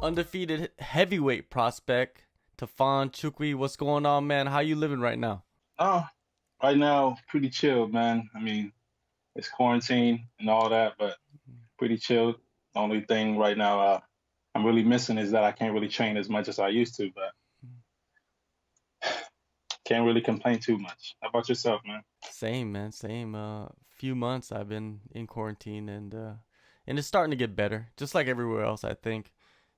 undefeated heavyweight prospect, Tafon Nchukwi. What's going on, man? How you living right now? Oh, right now, pretty chilled, man. I mean, it's quarantine and all that, but pretty chilled. The only thing right now I'm really missing is that I can't really train as much as I used to, but can't really complain too much. How about yourself, man? Same, man. Same. Few months I've been in quarantine, and it's starting to get better. Just like everywhere else, I think.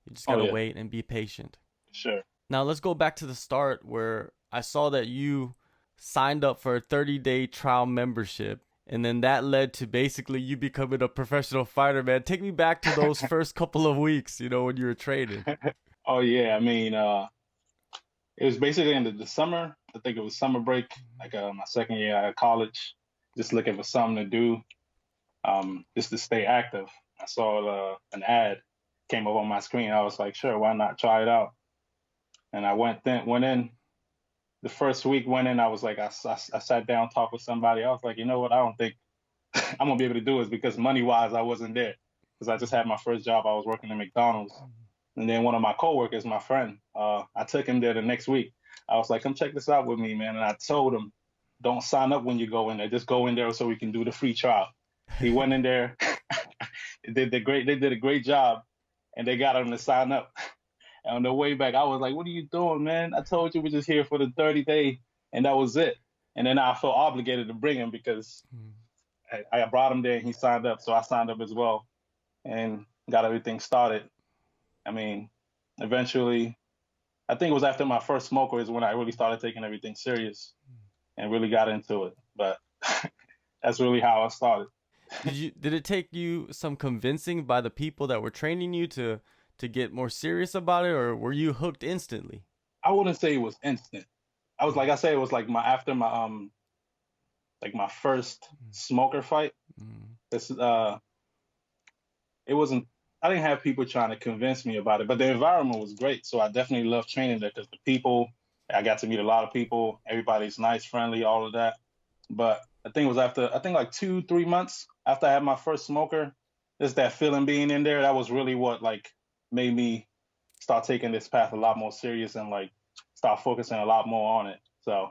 You just Oh gotta yeah, wait and be patient. sure. Now let's go back to the start where I saw that you signed up for a 30-day trial membership, and then that led to basically you becoming a professional fighter, man. Take me back to those first couple of weeks, when you were training. Oh yeah, I mean, it was basically in the summer. I think it was summer break, like my second year out of college. Just looking for something to do, just to stay active. I saw an ad came up on my screen. I was like, sure, why not try it out? And I went in. The first week went in, I was like, I sat down, talked with somebody. I was like, you know what? I don't think I'm gonna be able to do this because money wise, I wasn't there because I just had my first job. I was working at McDonald's, and then one of my coworkers, my friend, I took him there the next week. I was like, come check this out with me, man. And I told him, don't sign up when you go in there. Just go in there so we can do the free trial. He went in there. They did a great job, and they got him to sign up. And on the way back, I was like, "What are you doing, man? I told you we're just here for the 30-day, and that was it." And then I felt obligated to bring him because I brought him there and he signed up, so I signed up as well and got everything started. I mean, eventually, I think it was after my first smoker is when I really started taking everything serious and really got into it. But that's really how I started. Did it take you some convincing by the people that were training you to get more serious about it, or were you hooked instantly? I wouldn't say it was instant. I was like I said, it was like my after my like my first smoker fight. Mm. This it wasn't. I didn't have people trying to convince me about it, but the environment was great. So I definitely loved training there because the people. I got to meet a lot of people. Everybody's nice, friendly, all of that. But I think it was after I think like 2, 3 months after I had my first smoker, just that feeling being in there. That was really what like made me start taking this path a lot more serious and like start focusing a lot more on it. So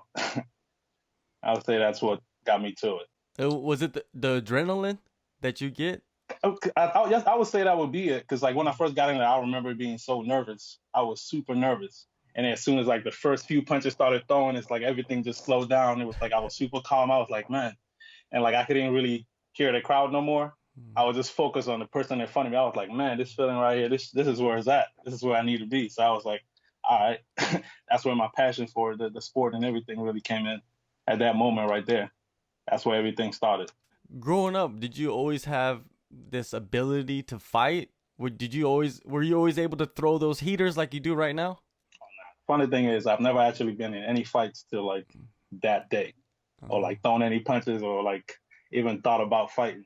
I would say that's what got me to it. Was it the adrenaline that you get? Yes, I would say that would be it because like when I first got in there, I remember being so nervous. I was super nervous, and then as soon as like the first few punches started throwing, it's like everything just slowed down. It was like I was super calm. I was like, man, and like I couldn't really hear the crowd no more. I was just focused on the person in front of me. I was like, man, this feeling right here, this is where it's at. This is where I need to be. So I was like, all right, that's where my passion for the sport and everything really came in at that moment right there. That's where everything started. Growing up, did you always have this ability to fight? Were you always able to throw those heaters like you do right now? Funny thing is, I've never actually been in any fights till like that day, or Uh, like thrown any punches, or like even thought about fighting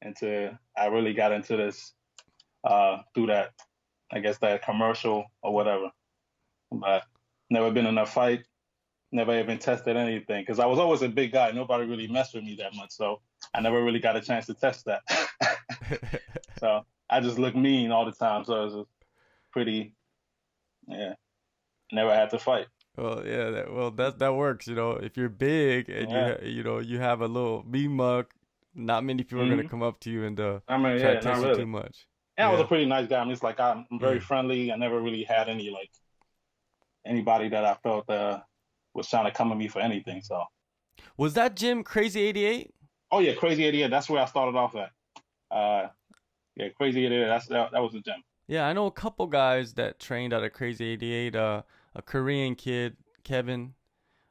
until I really got into this through that, I guess that commercial or whatever. But never been in a fight, never even tested anything because I was always a big guy. Nobody really messed with me that much, so I never really got a chance to test that. So I just look mean all the time. So it was just pretty, yeah. Never had to fight. well, yeah, that works. If you're big and Yeah. you have a little mean mug, not many people are gonna Hmm. come up to you and I mean, try to yeah, not test you too really. much. And I was a Yeah, pretty nice guy. I mean, it's like I'm very yeah. friendly. I never really had any like anybody that I felt was trying to come at me for anything. So, Was that gym Crazy 88? oh yeah, Crazy Idiot. That's where I started off at. Uh, yeah, Crazy Idiot. That was the gym. Yeah, I know a couple guys that trained out of Crazy 88. A Korean kid, Kevin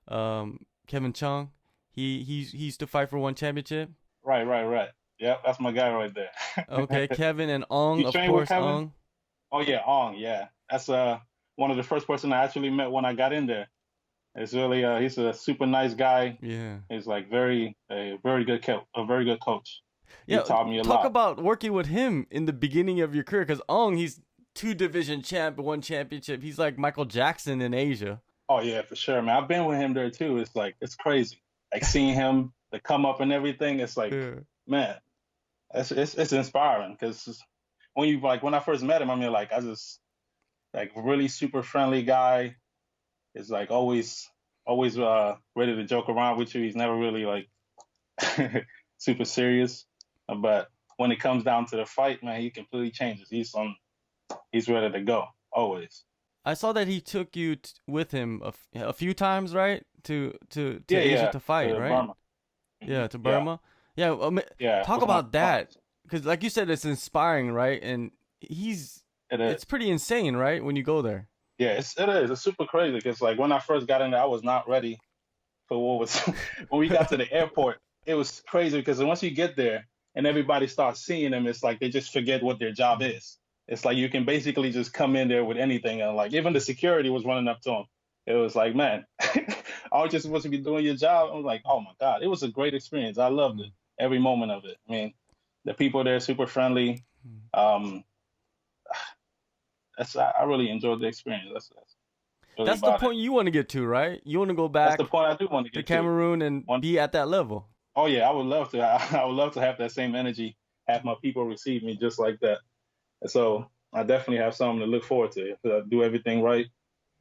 Chung. He used to fight for one championship. Right, right, right. Yeah, that's my guy right Okay, there. Kevin and Ong, You of train with course, Kevin? Ong. Oh yeah, Ong. Yeah, that's one of the first person I actually met when I got in there. It's really he's a super nice guy. Yeah. He's like a very good a very good coach. He Yeah, taught me a talk lot. about working with him in the beginning of your career, because Ong, he's two division champ, one championship. He's like Michael Jackson in Asia. Oh yeah, for sure, man. I've been with him there too. It's like it's crazy. Like seeing him, the come up and everything. It's like, Yeah. man, it's inspiring because when you like when I first met him, I mean, like I just like really super friendly guy. Is like always ready to joke around with you. He's never really like super serious. But when it comes down to the fight, man, he completely changes. He's ready to go always. I saw that he took you with him a few times, right? To Yeah, Asia yeah, to fight, to right? Burma. Yeah, to Yeah, Burma. Yeah, yeah, talk with my about that, clients. because like you said, it's inspiring, right? And It it's is. pretty insane, right? When you go there. Yeah, it is. It's super crazy because like when I first got in there, I was not ready for what was when we got to the airport. It was crazy because once you get there and everybody starts seeing them, it's like they just forget what their job is. It's like you can basically just come in there with anything, and like even the security was running up to them. It was like, man, aren't you supposed to be doing your job? I was like, oh my god, it was a great experience. I loved it, every moment of it. I mean, the people there super friendly. Um, I really enjoyed the experience. That's really That's the about it. point you want to get to, right? You want to go That's the back point I do want to to get to. Cameroon and One, be at that level. oh yeah, I would love to. I would love to have that same energy, have my people receive me just like that. And so I definitely have something to look forward to. If I do everything right,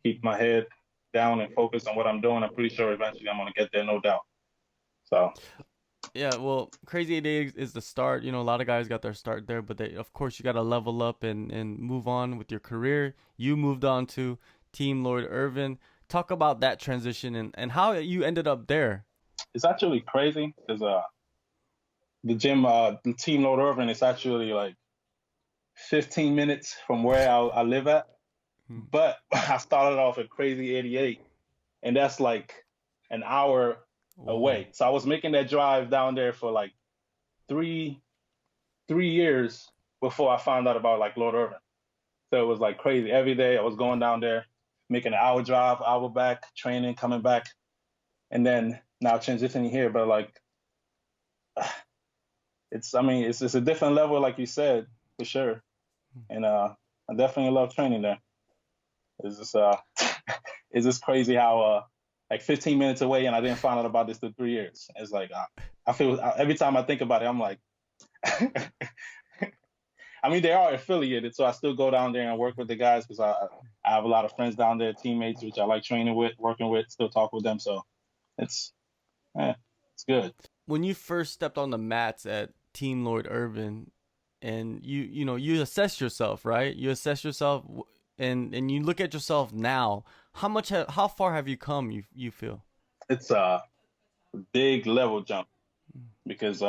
keep my head down and focus on what I'm doing, I'm pretty sure eventually I'm gonna get there, no doubt. So Yeah, well, Crazy 8 Days is the start. A lot of guys got their start there, but of course, you got to level up and move on with your career. You moved on to Team Lloyd Irvin. Talk about that transition and how you ended up there. it's actually crazy because the team Lord Irvin is actually like 15 minutes from where I live at. Hmm. But I started off at Crazy 88, and that's like an hour Whoa. away. So I was making that drive down there for like three 3 years before I found out about like Lord Irvin. So it was like crazy. Every day I was going down there, making an hour drive, hour back, training, coming back, and then now transitioning here. But like, it's I mean it's a different level, like you said, for sure. And I definitely love training there. It's just it's just crazy how like 15 minutes away and I didn't find out about this till 3 years. It's like I feel every time I think about it, I'm like, I mean, they are affiliated, so I still go down there and work with the guys because I have a lot of friends down there, teammates, which I like training with, working with, still talk with them. So it's eh, it's good. When you first stepped on the mats at Team Lloyd Irvin, and you assess yourself, right? You assess yourself, and you look at yourself now. How far have you come? You feel? It's a big level jump because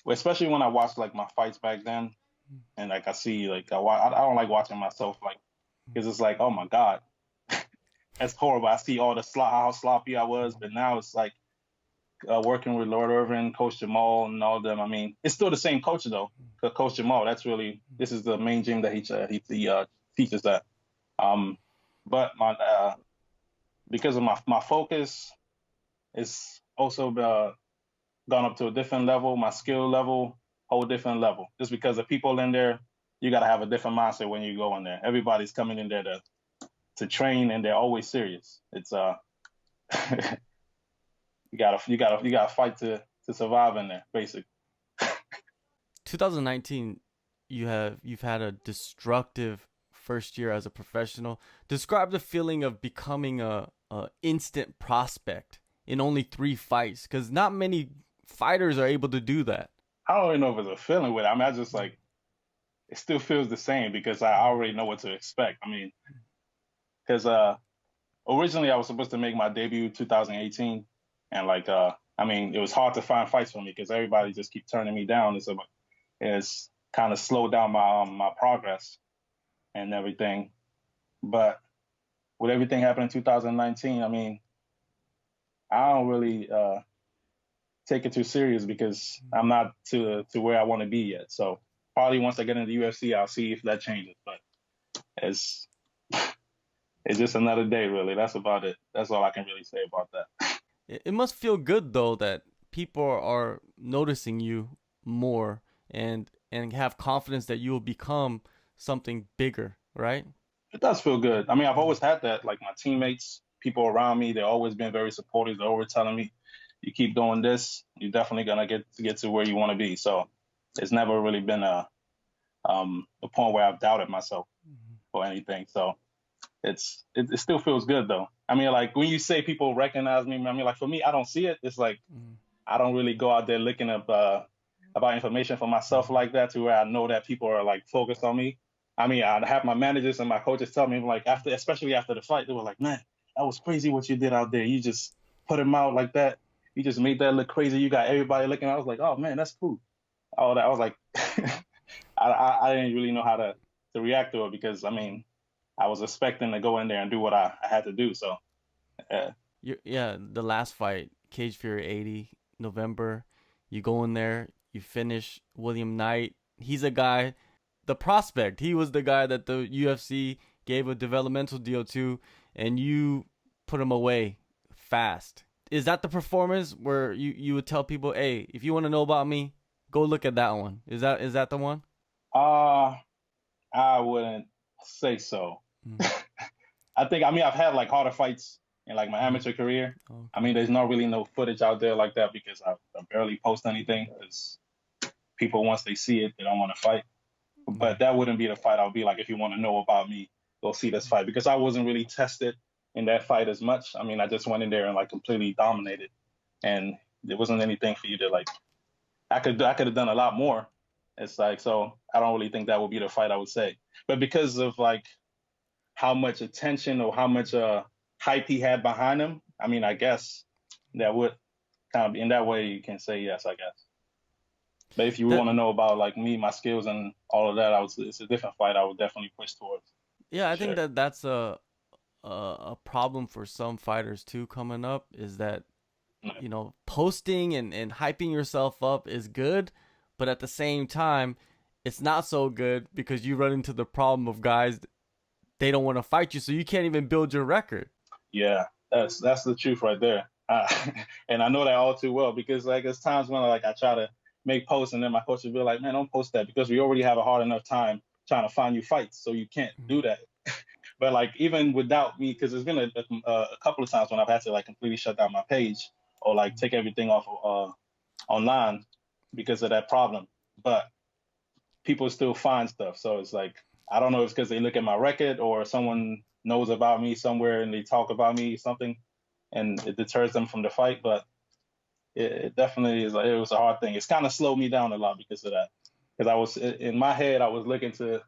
especially when I watch like my fights back then, and like I see like I don't like watching myself like because it's like, oh my god, that's horrible. I see all the how sloppy I was, but now it's like working with Lord Irvin, Coach Jamal, and all of them. I mean, it's still the same coach though. Coach Jamal, this is the main gym that he teaches at. Um, but my because of my focus is also gone up to a different level. My skill level, whole different level. Just because the people in there, you got to have a different mindset when you go in there. Everybody's coming in there to train, and they're always serious. It's you gotta fight to survive in there, basically. 2019, you've had a destructive first year as a professional. Describe the feeling of becoming a instant prospect in only 3 fights, because not many fighters are able to do that. I don't even know if it's a feeling with it. I mean, I just like it still feels the same because I already know what to expect. I mean, because originally I was supposed to make my debut 2018, and like I mean, it was hard to find fights for me because everybody just keep turning me down. It's kind of slowed down my progress and everything. But with everything happening in 2019, I mean, I don't really take it too serious because I'm not to where I want to be yet. So probably once I get into the UFC, I'll see if that changes. But it's it's just another day, really. That's about it. That's all I can really say about that. It must feel good though that people are noticing you more and have confidence that you will become something bigger, right? It does feel good. I mean, I've always had that. Like my teammates, people around me, they've always been very supportive. They're always telling me, "You keep doing this, you're definitely gonna get to where you want to be." So it's never really been a point where I've doubted myself or anything. So it still feels good though. I mean, like when you say people recognize me, I mean, like for me, I don't see it. It's like Mm. I don't really go out there looking up about information for myself like that to where I know that people are like focused on me. I mean, I have my managers and my coaches tell me like after, especially after the fight, they were like, "Man, that was crazy what you did out there. You just put him out like that. You just made that look crazy. You got everybody looking." I was like, "Oh man, that's cool." All that I was like, I didn't really know how to react to it because I mean, I was expecting to go in there and do what I had to do. So Yeah, the last fight, Cage Fury 80, November. You go in there, you finish William Knight. He's a guy, the prospect. He was the guy that the UFC gave a developmental deal to, and you put him away fast. Is that the performance where you would tell people, hey, if you want to know about me, go look at that one? Is that the one? uh, I wouldn't say so. Mm. I think I mean I've had like harder fights in like my Mm. amateur career. I Okay. mean, there's not really no footage out there like that because I barely post anything because people once they see it they don't want to fight. Yeah. But that wouldn't be the fight. I'll be like, if you want to know about me, go see this fight because I wasn't really tested in that fight as much. I mean, I just went in there and like completely dominated, and there wasn't anything for you to like. I could have done a lot more. It's like so I don't really think that would be the fight I would say. But because of like how much attention or how much hype he had behind him, I mean, I guess that would kind of in that way you can say yes, I guess. But if you That want to know about like me, my skills and all of that, it's a different fight. I would definitely push towards yeah, for I think sure. that's a problem for some fighters too coming up is that posting and hyping yourself up is good, but at the same time, it's not so good because you run into the problem of guys they don't want to fight you, so you can't even build your record. Yeah, that's the truth right there. And I know that all too well because like there's times when like I try to make posts and then my coach will be like, "Man, don't post that because we already have a hard enough time trying to find you fights, so you can't do that." But like even without me, because there's been a couple of times when I've had to like completely shut down my page or like take everything off online because of that problem. But people still find stuff, so it's like I don't know if it's because they look at my record or someone knows about me somewhere and they talk about me something and it deters them from the fight. But it definitely is. It was a hard thing. It's kind of slowed me down a lot because of that. Because I was in my head, I was looking to.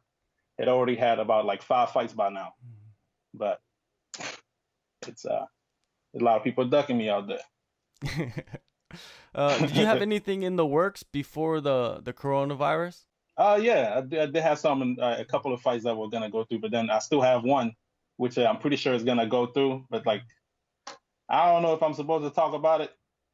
It already had about like 5 fights by now, but it's a lot of people ducking me out Did you have there. anything in the works before the coronavirus? Yeah, I did have a couple of fights that were gonna go through, but then I still have one, which I'm pretty sure is gonna go through. But like, I don't know if I'm supposed to talk about it,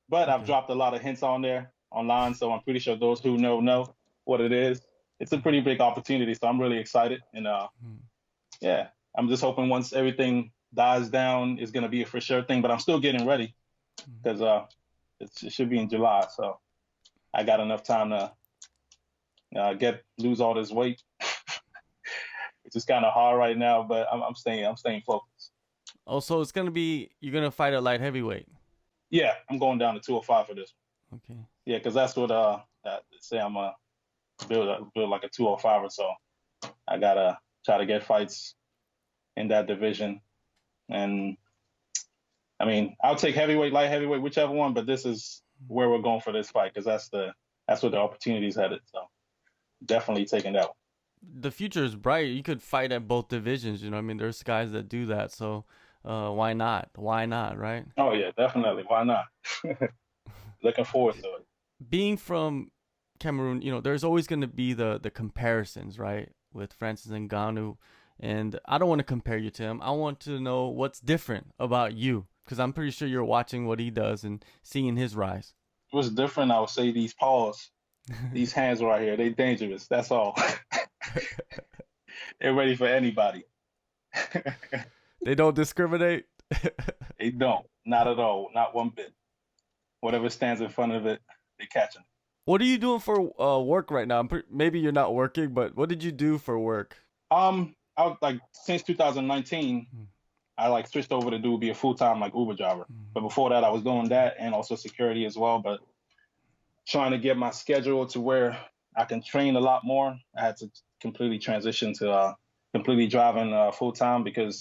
but I've Okay. dropped a lot of hints on there online, so I'm pretty sure those who know what it is. It's a pretty big opportunity, so I'm really excited, and yeah, I'm just hoping once everything dies down, it's gonna be a for sure thing. But I'm still getting ready because it should be in July, so I got enough time to get lose all this weight. It's just kind of hard right now, but I'm staying focused. Oh, so you're gonna fight at light heavyweight. Yeah, I'm going down to 205 for this one. Okay. Yeah, because that's what say I'm build like a 205 or so. I gotta try to get fights in that division, and I mean I'll take heavyweight, light heavyweight, whichever one. But this is where we're going for this fight because that's where the opportunity's headed. So definitely taking that one. The future is bright. You could fight at both divisions. I mean, there's guys that do that. So, why not? Why not? Right? Oh yeah, definitely. Why not? Looking forward to it. Being from Cameroon, there's always going to be the comparisons, right? With Francis Ngannou, and I don't want to compare you to him. I want to know what's different about you, because I'm pretty sure you're watching what he does and seeing his rise. What's different? I would say these paws, these hands right here, they dangerous. That's all. They're ready for anybody. They don't discriminate. They don't, not at all, not one bit. Whatever stands in front of it, they catching. What are you doing for work right now? Maybe you're not working, but what did you do for work? I was like since 2019, I like switched over to be a full time like Uber driver. But before that, I was doing that and also security as well. But trying to get my schedule to where I can train a lot more, I had to completely transition to completely driving full time because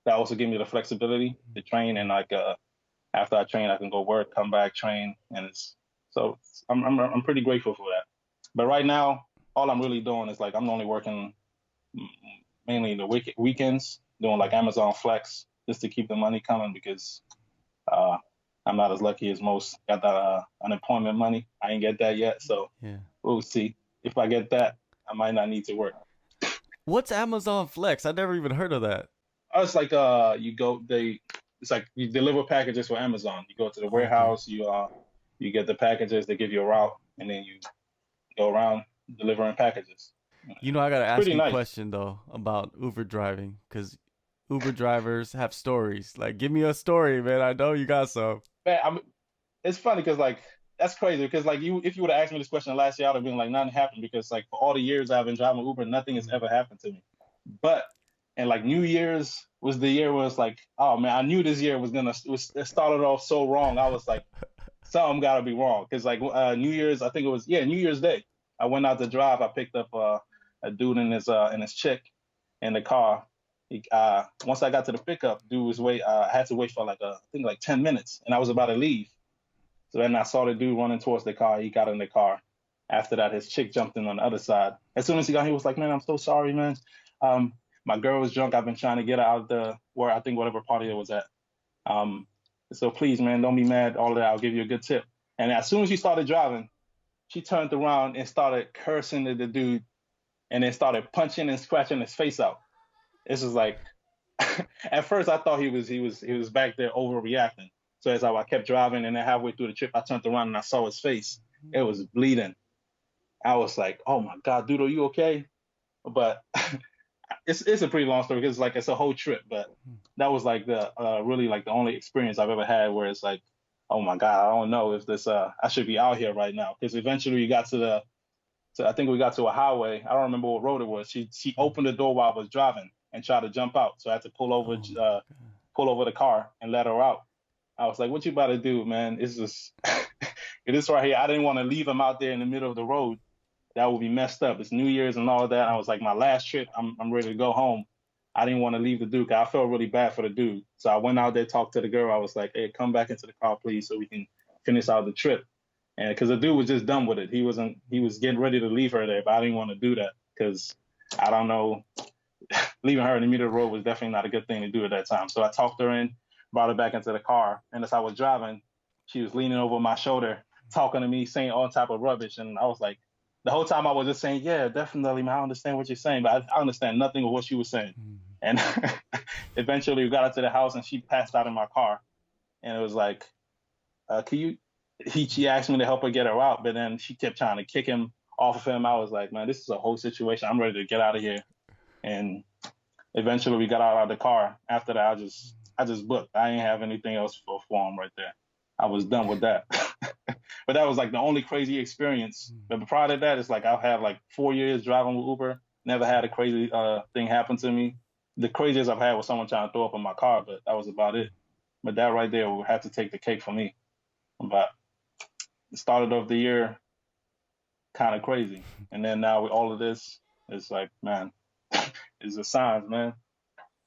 that also gave me the flexibility to train and like after I train, I can go work, come back, train, and it's so I'm pretty grateful for that. But right now, all I'm really doing is like I'm only working mainly the weekends, doing like Amazon Flex just to keep the money coming because uh, I'm not as lucky as most. Got that unemployment money. I ain't get that yet, so Yeah. we'll see. If I get that, I might not need to work. What's Amazon Flex? I never even heard of that. It's like you go they it's like you deliver packages for Amazon. You go to the Okay. warehouse, you get the packages, they give you a route, and then you go around delivering packages. You know, I gotta It's ask pretty you a nice. question though about Uber driving, because Uber drivers have stories. Like, give me a story, man. I know you got some. Man, it's funny because like that's crazy because like you if you would have asked me this question last year, I'd have been like nothing happened because like for all the years I've been driving Uber, nothing has Mm. ever happened to me. But and like New Year's was the year where it's like, oh man, I knew this year it started off so wrong. I was like, something got to be wrong because like New Year's, I think it was New Year's Day. I went out to drive. I picked up a dude and his chick in the car. Once I got to the pickup, dude was wait. I had to wait for like I think like 10 minutes, and I was about to leave. So then I saw the dude running towards the car. He got in the car. After that, his chick jumped in on the other side. As soon as he got, he was like, "Man, I'm so sorry, man. Um, my girl was drunk. I've been trying to get her out of the where I think whatever party it was at. Um, so please, man, don't be mad. All of that. I'll give you a good tip." And as soon as she started driving, she turned around and started cursing at the dude, and then started punching and scratching his face out. This was like, at first I thought he was back there overreacting. So as I kept driving, and then halfway through the trip, I turned around and I saw his face. It was bleeding. I was like, "Oh my God, dude, are you okay?" But it's a pretty long story because like it's a whole trip. But that was like the really like the only experience I've ever had where it's like, "Oh my God, I don't know if this I should be out here right now." Because eventually we got to I think we got to a highway. I don't remember what road it was. She opened the door while I was driving and tried to jump out. So I had to Oh my god. pull over the car and let her out. I was like, "What you about to do, man? It's just it is right here." I didn't want to leave him out there in the middle of the road. That would be messed up. It's New Year's and all that. I was like, my last trip. I'm ready to go home. I didn't want to leave the dude. I felt really bad for the dude. So I went out there, talked to the girl. I was like, "Hey, come back into the car, please, so we can finish out the trip." And because the dude was just done with it, he was getting ready to leave her there, but I didn't want to do that because I don't know, leaving her in the middle of the road was definitely not a good thing to do at that time. So I talked her in, brought her back into the car, and as I was driving, she was leaning over my shoulder, talking to me, saying all type of rubbish, and I was like, the whole time I was just saying, "Yeah, definitely, man, I understand what you're saying, but I understand nothing of what she was saying." Mm. And eventually, we got out to the house, and she passed out in my car, and it was like, "Can you?" She asked me to help her get her out, but then she kept trying to kick him off of him. I was like, "Man, this is a whole situation. I'm ready to get out of here." And eventually we got out of the car. After that, I just booked. I didn't have anything else for him right there. I was done with that. But that was like the only crazy experience. But prior to that, it's like I've had like 4 years driving with Uber. Never had a crazy thing happen to me. The craziest I've had was someone trying to throw up in my car, but that was about it. But that right there would have to take the cake for me. But it started off the year kind of crazy, and then now with all of this, it's like, man, it's the signs, man.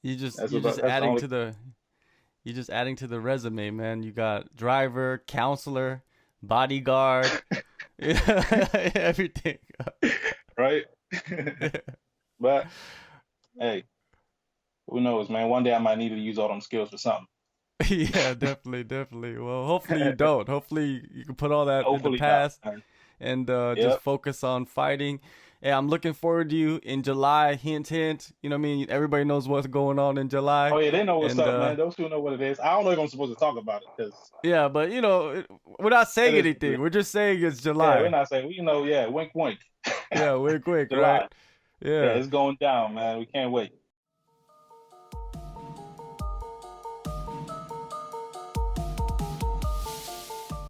That's the only. You're just adding to the resume, man. You got driver, counselor, bodyguard, everything. Right? But hey, who knows, man? One day I might need to use all them skills for something. Yeah, definitely, definitely. Well, hopefully you don't. Hopefully you can put all that in the Hopefully not, past man. and just Yep. focus on fighting. Hey, I'm looking forward to you in July. Hint, hint. You know what I mean? Everybody knows what's going on in July. Oh yeah, they know what's And up, man. Those who know what it is. I don't know if I'm supposed to talk about it because yeah, but you know, we're not it saying is what it anything. is. We're just saying it's Yeah, we're July. not saying. Yeah, wink, wink. Yeah, we're quick, right? July. Yeah, Yeah. it's going down, man. We can't wait.